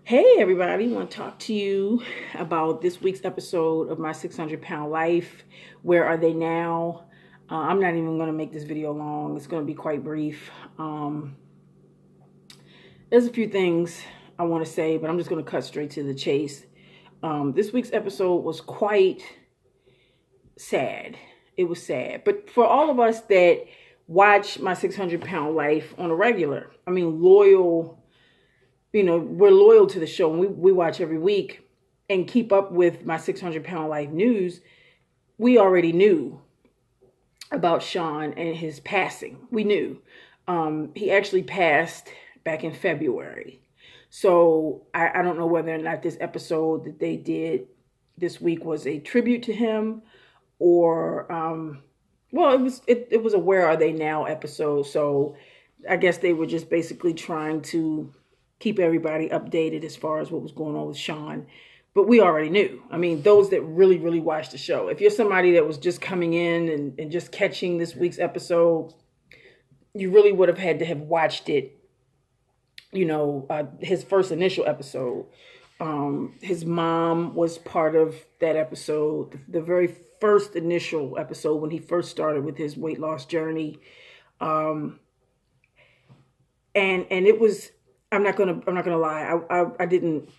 Hey everybody, I want to talk to you about this week's episode of My 600-Pound Life. Where are they now? I'm not even going to make this video long. It's going to be quite brief. There's a few things I want to say, but I'm just going to cut straight to the chase. This week's episode was quite sad. It was sad. But for all of us that watch My 600-Pound Life on a regular, loyal, we're loyal to the show and we watch every week and keep up with My 600-Pound Life news. We already knew about Sean and his passing. We knew. He actually passed back in February. So I don't know whether or not this episode that they did this week was a tribute to him or, it was a Where Are They Now episode. So I guess they were just basically trying to keep everybody updated as far as what was going on with Sean. But we already knew. Those that really, really watched the show. If you're somebody that was just coming in and just catching this week's episode, you really would have had to have watched it, his first initial episode. His mom was part of that episode, the very first initial episode when he first started with his weight loss journey. And it was, I'm not gonna lie. I didn't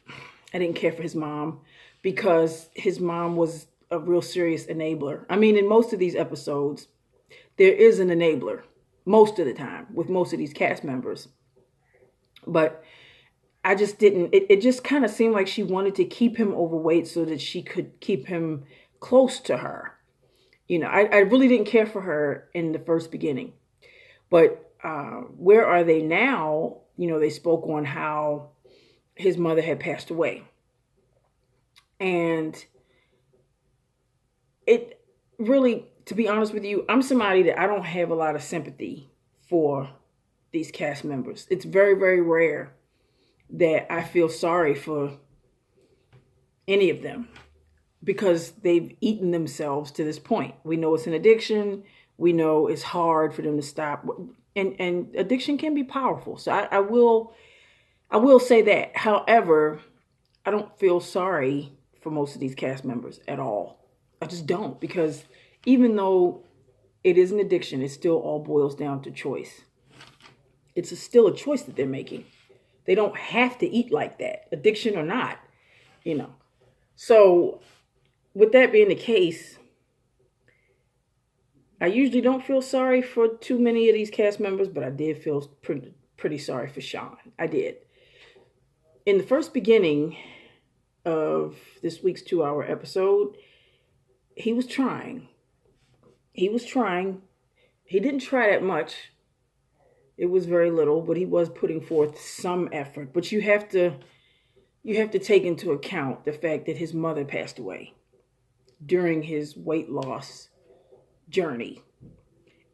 care for his mom because his mom was a real serious enabler. In most of these episodes, there is an enabler most of the time with most of these cast members. But I just didn't. It just kind of seemed like she wanted to keep him overweight so that she could keep him close to her. I really didn't care for her in the first beginning. But where are they now? They spoke on how his mother had passed away. And it really, to be honest with you, I'm somebody that I don't have a lot of sympathy for these cast members. It's very, very rare that I feel sorry for any of them because they've eaten themselves to this point. We know it's an addiction. We know it's hard for them to stop. And addiction can be powerful. So I will say that. However, I don't feel sorry for most of these cast members at all. I just don't, because even though it is an addiction, it still all boils down to choice. It's still a choice that they're making. They don't have to eat like that, addiction or not, So with that being the case, I usually don't feel sorry for too many of these cast members, but I did feel pretty sorry for Sean. I did. In the first beginning of this week's 2-hour episode, he was trying. He didn't try that much. It was very little, but he was putting forth some effort. But you have to take into account the fact that his mother passed away during his weight loss journey.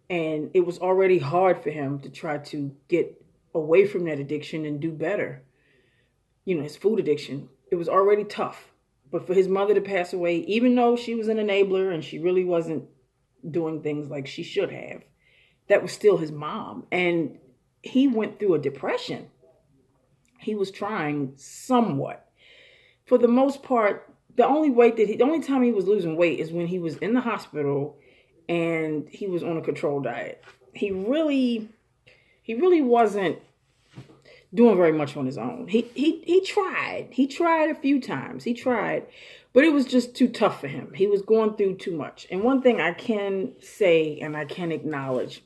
And it was already hard for him to try to get away from that addiction and do better. His food addiction, it was already tough. But for his mother to pass away, even though she was an enabler and she really wasn't doing things like she should have, that was still his mom. And he went through a depression. He was trying somewhat. For the most part, the only time he was losing weight is when he was in the hospital and he was on a controlled diet. He really wasn't doing very much on his own. He tried. He tried a few times. But it was just too tough for him. He was going through too much. And one thing I can say and I can acknowledge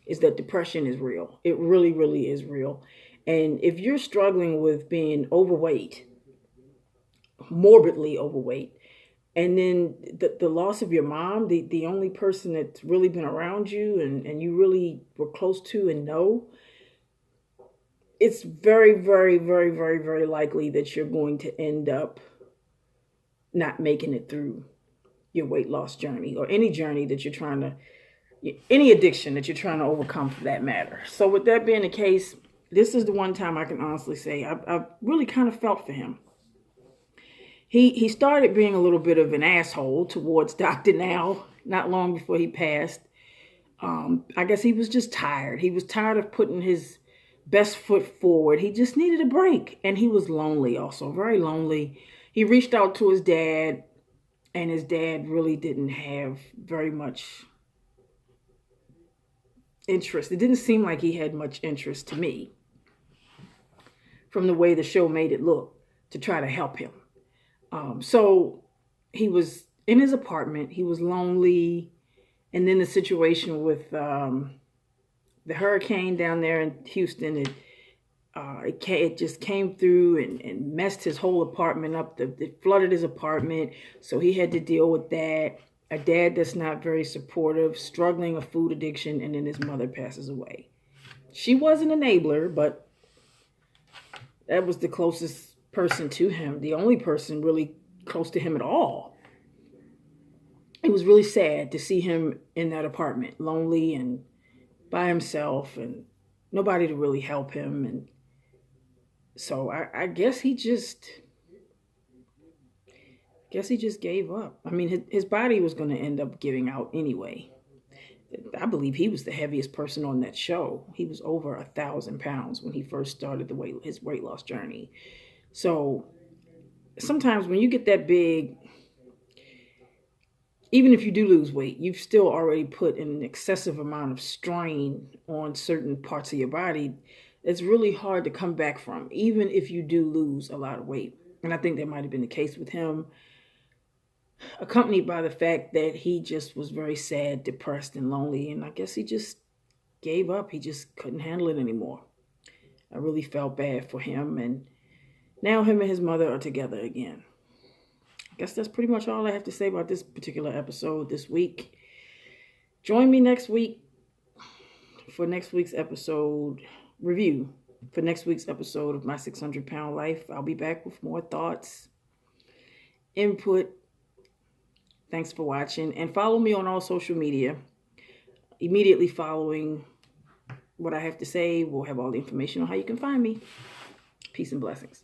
is that depression is real. It really, really is real. And if you're struggling with being overweight, morbidly overweight, and then the loss of your mom, the only person that's really been around you and you really were close to and know, it's very, very, very, very, very likely that you're going to end up not making it through your weight loss journey or any journey that you're trying to, any addiction that you're trying to overcome for that matter. So with that being the case, this is the one time I can honestly say I really kind of felt for him. He started being a little bit of an asshole towards Dr. Now, not long before he passed. I guess he was just tired. He was tired of putting his best foot forward. He just needed a break. And he was lonely also, very lonely. He reached out to his dad, and his dad really didn't have very much interest. It didn't seem like he had much interest to me from the way the show made it look to try to help him. So he was in his apartment. He was lonely. And then the situation with the hurricane down there in Houston, it just came through and messed his whole apartment up. It flooded his apartment. So he had to deal with that. A dad that's not very supportive, struggling with food addiction, and then his mother passes away. She was an enabler, but that was the closest person to him, the only person really close to him at all. It was really sad to see him in that apartment, lonely and by himself, and nobody to really help him. And so I guess he just gave up. I mean, his body was going to end up giving out anyway. I believe he was the heaviest person on that show. He was over 1,000 pounds when he first started his weight loss journey. So sometimes when you get that big, even if you do lose weight, you've still already put an excessive amount of strain on certain parts of your body. It's really hard to come back from, even if you do lose a lot of weight. And I think that might have been the case with him, accompanied by the fact that he just was very sad, depressed, and lonely. And I guess he just gave up. He just couldn't handle it anymore. I really felt bad for him. And now him and his mother are together again. I guess that's pretty much all I have to say about this particular episode this week. Join me next week for next week's episode review. For next week's episode of My 600 Pound Life. I'll be back with more thoughts, input. Thanks for watching. And follow me on all social media. Immediately following what I have to say, we'll have all the information on how you can find me. Peace and blessings.